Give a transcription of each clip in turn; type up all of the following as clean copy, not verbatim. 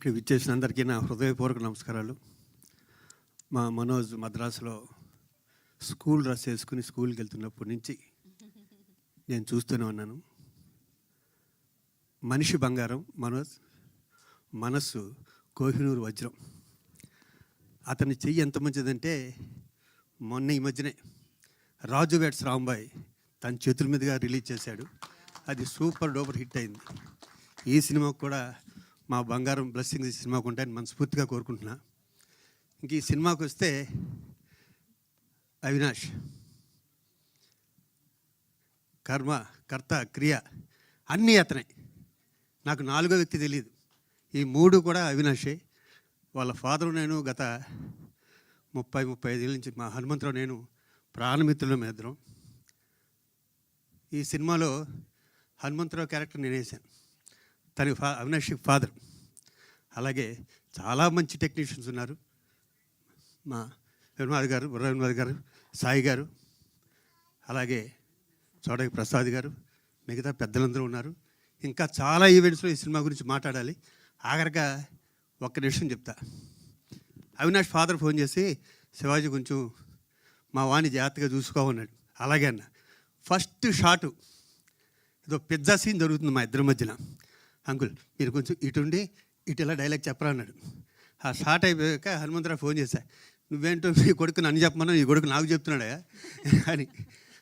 ఇక్కడ విచ్చేసిన అందరికీ నా హృదయపూర్వక నమస్కారాలు. మా మనోజ్ మద్రాసులో స్కూల్ డ్రెస్ వేసుకుని స్కూల్కి వెళ్తున్నప్పటి నుంచి నేను చూస్తూనే ఉన్నాను. మనిషి బంగారం మనోజ్, మనస్సు కోహినూరు వజ్రం. అతని చెయ్యి ఎంత మంచిదంటే మొన్న ఈ మధ్యనే రాజు వెడ్స్ రాంబాయ్ తన చేతుల మీదుగా రిలీజ్ చేశాడు. అది సూపర్ డూపర్ హిట్ అయింది. ఈ సినిమాకు కూడా మా బంగారం బ్లెస్సింగ్స్ ఈ సినిమాకు ఉంటాయని మనస్ఫూర్తిగా కోరుకుంటున్నా. ఇంక ఈ సినిమాకి వస్తే అవినాష్ కర్మ కర్త క్రియ అన్నీ అతనే. నాకు నాలుగో వ్యక్తి తెలియదు. ఈ మూడు కూడా అవినాషే. వాళ్ళ ఫాదరు నేను గత 30-35 ఏళ్ళ నుంచి మా హనుమంతరావు నేను ప్రాణమిత్రులు మేద్దరం. ఈ సినిమాలో హనుమంతరావు క్యారెక్టర్ నేను వేశాను. తన అవినాష్ ఫాదర్. అలాగే చాలా మంచి టెక్నీషియన్స్ ఉన్నారు. మా వినోద్ గారు, బుర్ర వినోద్ గారు, సాయి గారు, అలాగే చోడకి ప్రసాద్ గారు, మిగతా పెద్దలందరూ ఉన్నారు. ఇంకా చాలా ఈవెంట్స్లో ఈ సినిమా గురించి మాట్లాడాలి. ఆఖరిగా ఒక్క నిమిషం చెప్తా. అవినాష్ ఫాదర్ ఫోన్ చేసి శివాజీ కొంచెం మా వాణి జాగ్రత్తగా చూసుకోమన్నాడు. అలాగే అన్న. ఫస్ట్ షాటు ఏదో పిజ్జా సీన్ జరుగుతుంది మా ఇద్దరి మధ్యన. అంకుల్ మీరు కొంచెం ఇటుండి ఇటు ఇలా డైలాగ్ చెప్పరా అన్నాడు. ఆ షార్ట్ అయిపోయాక హనుమంతరావు ఫోన్ చేశా, నువ్వేంటో మీ కొడుకు నన్ను చెప్పమన్నా ఈ కొడుకు నాకు చెప్తున్నాడా అని.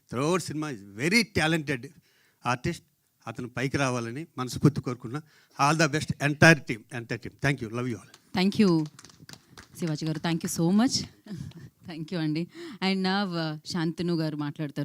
Throughout cinema is very talented artist. అతను పైకి రావాలని మనస్ఫూర్తి కోరుకున్నా. All the best entire team. Thank you. Love you all. Thank you Shivaji garu. Thank you so much. Thank you అండి. అండ్ నా శాంతను గారు మాట్లాడతారు.